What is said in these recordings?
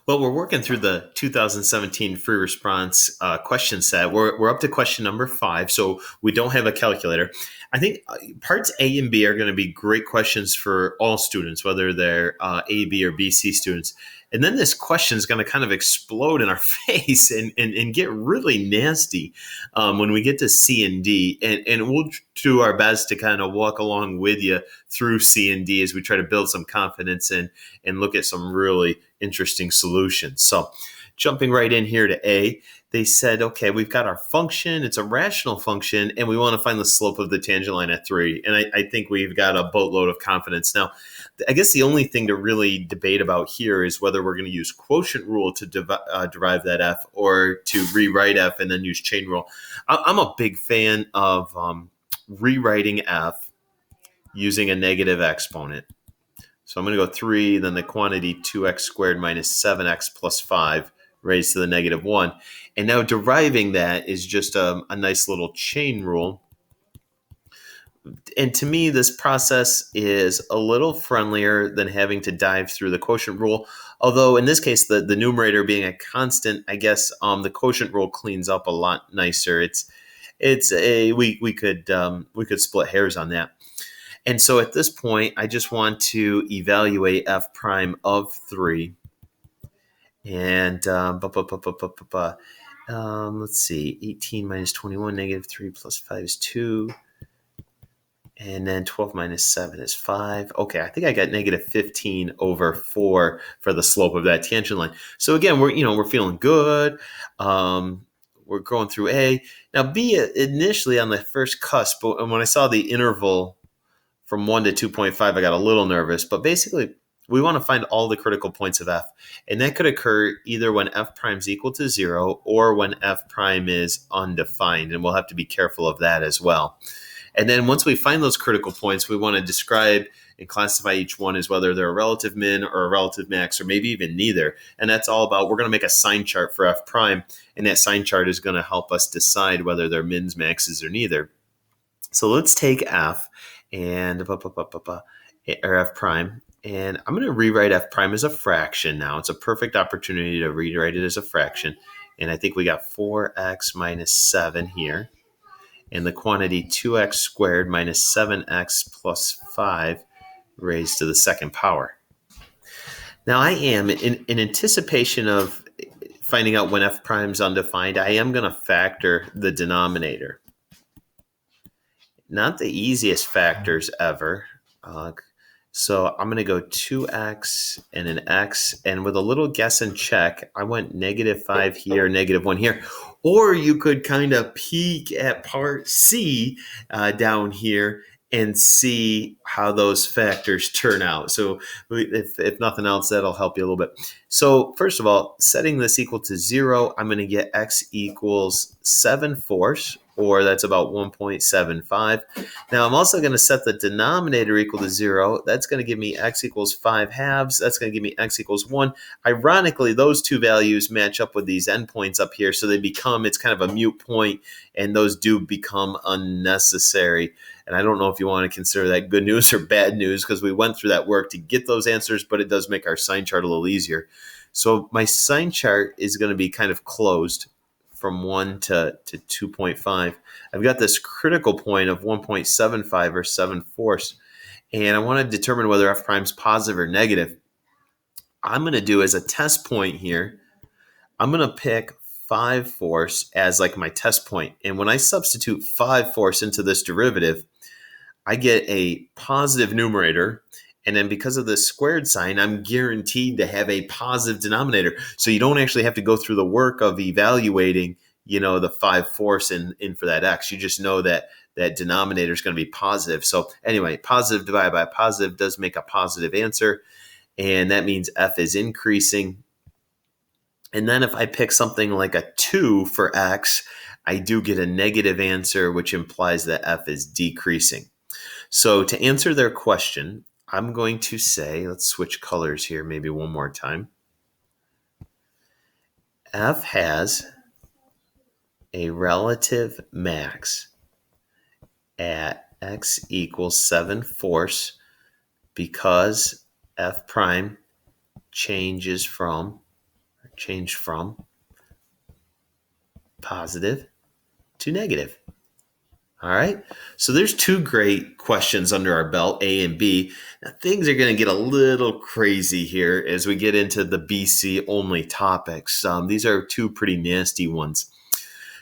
Well, we're working through the 2017 free response question set. We're up to question number 5, so we don't have a calculator. I think parts A and B are going to be great questions for all students, whether they're A, B, or BC students. And then this question is going to kind of explode in our face and get really nasty when we get to C and D. And we'll do our best to kind of walk along with you through C and D as we try to build some confidence and look at some really interesting solutions. So jumping right in here to A, they said, okay, we've got our function. It's a rational function, and we want to find the slope of the tangent line at 3. And I think we've got a boatload of confidence. Now, I guess the only thing to really debate about here is whether we're going to use quotient rule to derive that f or to rewrite f and then use chain rule. I'm a big fan of rewriting f using a negative exponent. So I'm going to go 3, then the quantity 2x squared minus 7x plus 5 raised to the negative 1. And now deriving that is just a nice little chain rule. And to me, this process is a little friendlier than having to dive through the quotient rule. Although in this case, the numerator being a constant, I guess the quotient rule cleans up a lot nicer. We could split hairs on that. And so at this point, I just want to evaluate f prime of 3. And let's see, 18 minus 21, negative 3 plus 5 is 2. And then 12 minus 7 is 5. Okay, I think I got negative 15 over 4 for the slope of that tangent line. So again, we're feeling good. We're going through A. Now B, initially on the first cusp, but when I saw the interval from 1 to 2.5, I got a little nervous. But basically, we want to find all the critical points of f. And that could occur either when f prime is equal to 0 or when f prime is undefined. And we'll have to be careful of that as well. And then once we find those critical points, we want to describe and classify each one as whether they're a relative min or a relative max, or maybe even neither. And that's all about, we're going to make a sign chart for f prime. And that sign chart is going to help us decide whether they're mins, maxes, or neither. So let's take f and or f prime. And I'm going to rewrite f prime as a fraction now. It's a perfect opportunity to rewrite it as a fraction. And I think we got 4x minus 7 here. And the quantity 2x squared minus 7x plus 5 raised to the second power. Now I am, in anticipation of finding out when f prime is undefined, I am going to factor the denominator. Not the easiest factors ever. So I'm going to go 2x and an x. And with a little guess and check, I went negative 5 here, negative 1 here. Or you could kind of peek at part C down here and see how those factors turn out. So if nothing else, that'll help you a little bit. So first of all, setting this equal to 0, I'm going to get x equals 7/4, or that's about 1.75. Now I'm also going to set the denominator equal to 0. That's going to give me x equals 5/2. That's going to give me x equals 1. Ironically, those two values match up with these endpoints up here, so it's kind of a moot point, and those do become unnecessary. And I don't know if you want to consider that good news or bad news, because we went through that work to get those answers, but it does make our sign chart a little easier. So my sign chart is going to be kind of closed from 1 to 2.5. I've got this critical point of 1.75 or 7/4, and I want to determine whether f prime is positive or negative. I'm going to do as a test point here, I'm going to pick 5/4 as like my test point. And when I substitute 5/4 into this derivative, I get a positive numerator. And then because of the squared sign, I'm guaranteed to have a positive denominator. So you don't actually have to go through the work of evaluating, the 5/4 in for that x. You just know that that denominator is going to be positive. So anyway, positive divided by positive does make a positive answer. And that means f is increasing. And then if I pick something like a 2 for x, I do get a negative answer, which implies that f is decreasing. So to answer their question, I'm going to say, let's switch colors here maybe one more time. F has a relative max at x equals 7/4 because f prime changes from changed from positive to negative. All right. So there's two great questions under our belt, A and B. Now, things are going to get a little crazy here as we get into the BC only topics. These are two pretty nasty ones.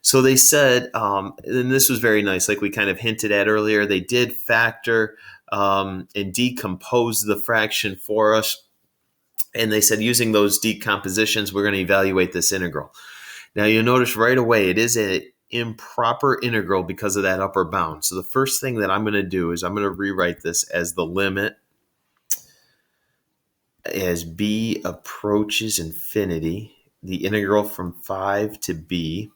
So they said, and this was very nice, like we kind of hinted at earlier, they did factor and decompose the fraction for us. And they said using those decompositions, we're going to evaluate this integral. Now you'll notice right away it is an improper integral because of that upper bound. So the first thing that I'm going to do is I'm going to rewrite this as the limit as b approaches infinity, the integral from 5 to b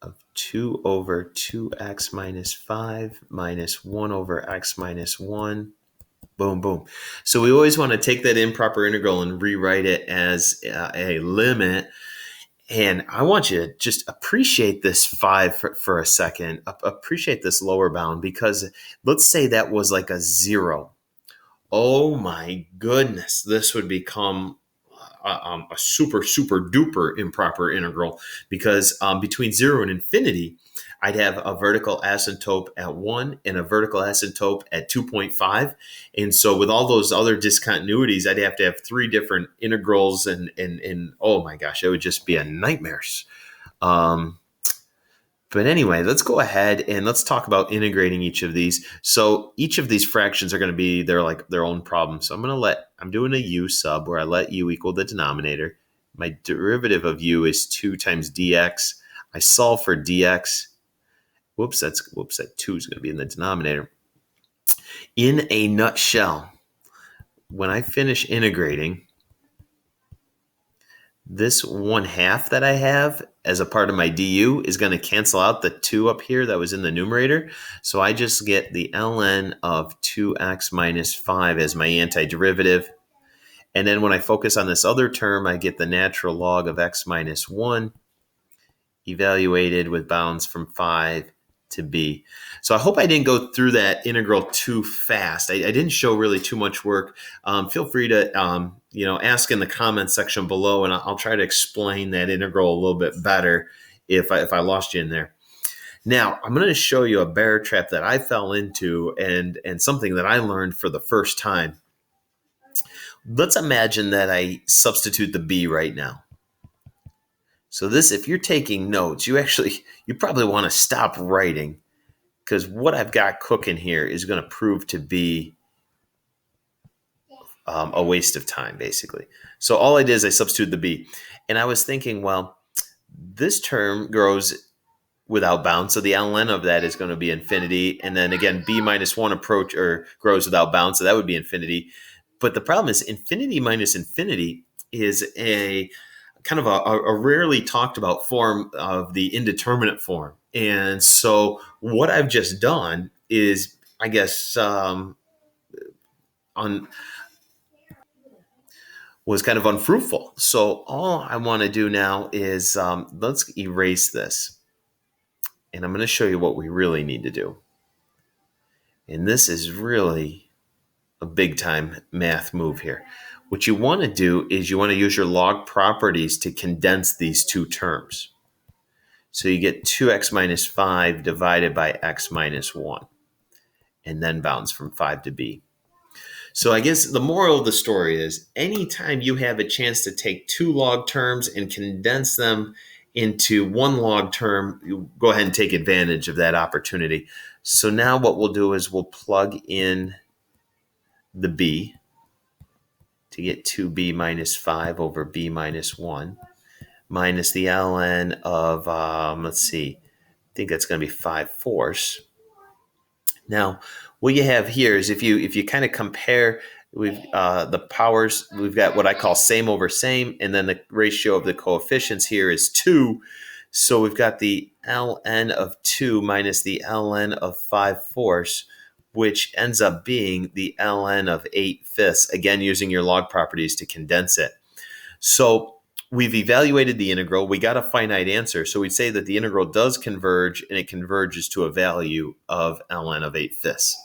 of 2 over 2x minus 5 minus 1 over x minus 1. Boom, boom. So we always want to take that improper integral and rewrite it as a limit. And I want you to just appreciate this 5 for a second. Appreciate this lower bound, because let's say that was like a 0. Oh my goodness, this would become a super, super duper improper integral, because between 0 and infinity, I'd have a vertical asymptote at 1 and a vertical asymptote at 2.5. And so with all those other discontinuities, I'd have to have 3 different integrals, and oh my gosh, it would just be a nightmare. But anyway, let's go ahead and let's talk about integrating each of these. So each of these fractions are going to be their own problem. So I'm doing a u sub where I let u equal the denominator. My derivative of u is 2 times dx. I solve for dx. That 2 is going to be in the denominator. In a nutshell, when I finish integrating, this 1/2 that I have as a part of my du is going to cancel out the 2 up here that was in the numerator. So I just get the ln of 2x minus 5 as my antiderivative. And then when I focus on this other term, I get the natural log of x minus 1 evaluated with bounds from 5 to b. So I hope I didn't go through that integral too fast. I didn't show really too much work. Feel free to ask in the comments section below, and I'll try to explain that integral a little bit better if I lost you in there. Now I'm going to show you a bear trap that I fell into and something that I learned for the first time. Let's imagine that I substitute the b right now. So this, if you're taking notes, you probably want to stop writing, because what I've got cooking here is going to prove to be a waste of time, basically. So all I did is I substituted the b. And I was thinking, well, this term grows without bounds, so the ln of that is going to be infinity. And then again, b minus 1 grows without bounds, so that would be infinity. But the problem is infinity minus infinity is a kind of a rarely talked about form of the indeterminate form. And so what I've just done is, I guess, was kind of unfruitful. So all I want to do now is let's erase this. And I'm going to show you what we really need to do. And this is really a big time math move here. What you want to do is you want to use your log properties to condense these two terms. So you get 2x minus 5 divided by x minus 1, and then bounds from 5 to b. So I guess the moral of the story is anytime you have a chance to take 2 log terms and condense them into 1 log term, you go ahead and take advantage of that opportunity. So now what we'll do is we'll plug in the b to get 2b minus 5 over b minus 1 minus the ln of, I think that's going to be 5/4. Now, what you have here is if you kind of compare the powers, we've got what I call same over same, and then the ratio of the coefficients here is 2. So we've got the ln of 2 minus the ln of 5/4, which ends up being the ln of 8/5, again, using your log properties to condense it. So we've evaluated the integral. We got a finite answer. So we'd say that the integral does converge, and it converges to a value of ln of 8/5.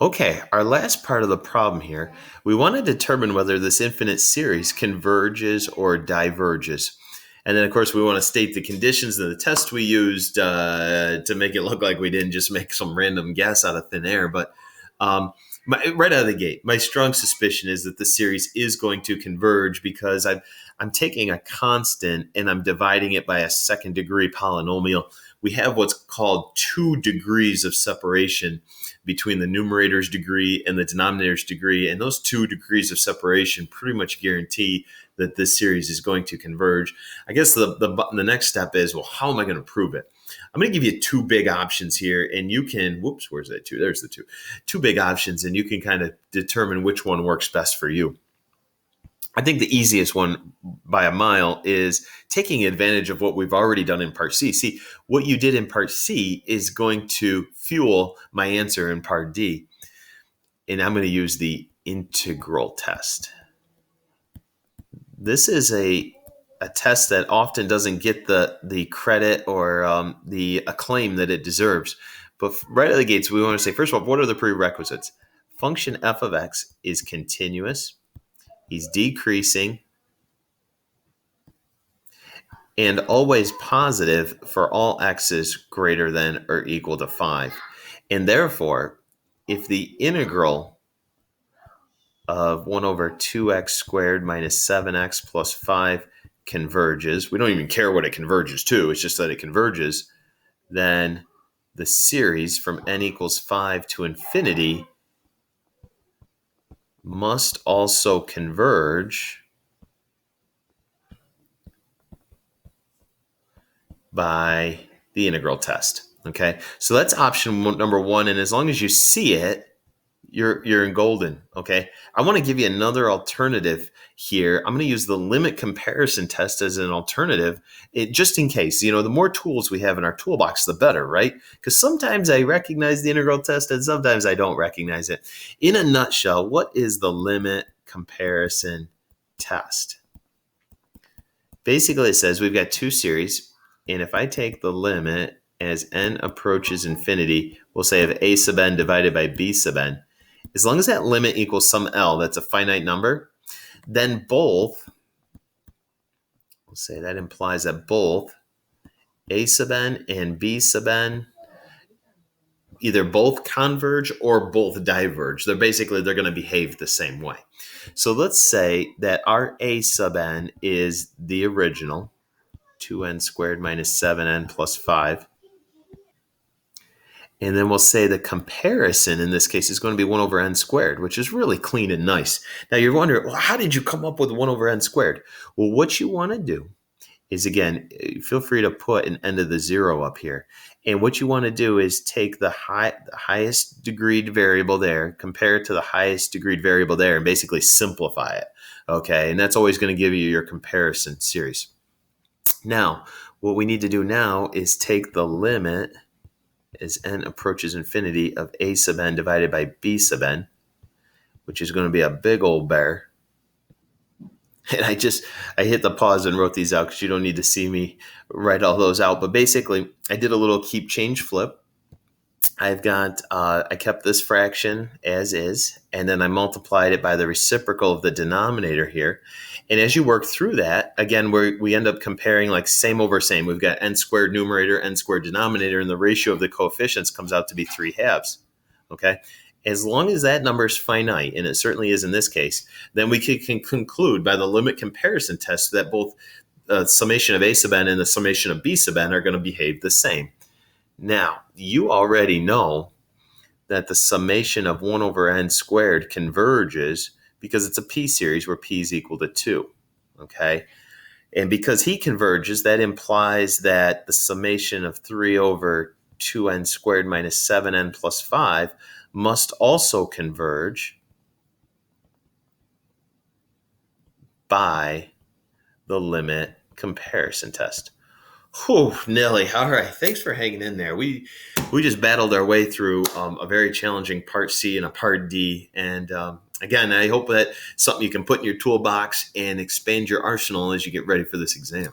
Okay, our last part of the problem here, we want to determine whether this infinite series converges or diverges. And then, of course, we want to state the conditions of the test we used to make it look like we didn't just make some random guess out of thin air. But right out of the gate, my strong suspicion is that the series is going to converge because I'm taking a constant and I'm dividing it by a second degree polynomial. We have what's called 2 degrees of separation between the numerator's degree and the denominator's degree. And those 2 degrees of separation pretty much guarantee that this series is going to converge. I guess the next step is, well, how am I going to prove it? I'm going to give you 2 big options here, and you can, whoops, where's that 2? There's the 2. 2 big options, and you can kind of determine which one works best for you. I think the easiest one by a mile is taking advantage of what we've already done in part C. See, what you did in part C is going to fuel my answer in part D. And I'm going to use the integral test. This is a test that often doesn't get the credit or the acclaim that it deserves. But right out of the gates, we want to say, first of all, what are the prerequisites? Function f of x is continuous. He's decreasing and always positive for all x's greater than or equal to 5. And therefore, if the integral of 1 over 2x squared minus 7x plus 5 converges, we don't even care what it converges to, it's just that it converges, then the series from n equals 5 to infinity must also converge by the integral test. Okay, so that's option number 1, and as long as you see it, you're in golden. Okay, I want to give you another alternative here. I'm going to use the limit comparison test as an alternative, just in case. The more tools we have in our toolbox, the better, right? Because sometimes I recognize the integral test and sometimes I don't recognize it. In a nutshell, what is the limit comparison test? Basically, it says we've got 2 series, and if I take the limit as n approaches infinity, we'll say of a sub n divided by b sub n, as long as that limit equals some L, that's a finite number, then both, we'll say that implies that both a sub n and b sub n either both converge or both diverge. They're going to behave the same way. So let's say that our a sub n is the original, 2n squared minus 7n plus 5. And then we'll say the comparison in this case is going to be 1 over n squared, which is really clean and nice. Now you're wondering, well, how did you come up with 1 over n squared? Well, what you want to do is, again, feel free to put an end of the 0 up here. And what you want to do is take the highest degreed variable there, compare it to the highest degreed variable there, and basically simplify it. Okay, and that's always going to give you your comparison series. Now, what we need to do now is take the limit as n approaches infinity of a sub n divided by b sub n, which is going to be a big old bear. And I hit the pause and wrote these out because you don't need to see me write all those out. But basically, I did a little keep change flip. I kept this fraction as is, and then I multiplied it by the reciprocal of the denominator here. And as you work through that, again, we end up comparing like same over same. We've got n squared numerator, n squared denominator, and the ratio of the coefficients comes out to be 3/2. Okay? As long as that number is finite, and it certainly is in this case, then we can conclude by the limit comparison test that both the summation of a sub n and the summation of b sub n are going to behave the same. Now, you already know that the summation of 1 over n squared converges because it's a p series where p is equal to 2, okay? And because he converges, that implies that the summation of 3 over 2n squared minus 7n plus 5 must also converge by the limit comparison test. Whew, Nelly. All right. Thanks for hanging in there. We just battled our way through a very challenging part C and a part D. And again, I hope that something you can put in your toolbox and expand your arsenal as you get ready for this exam.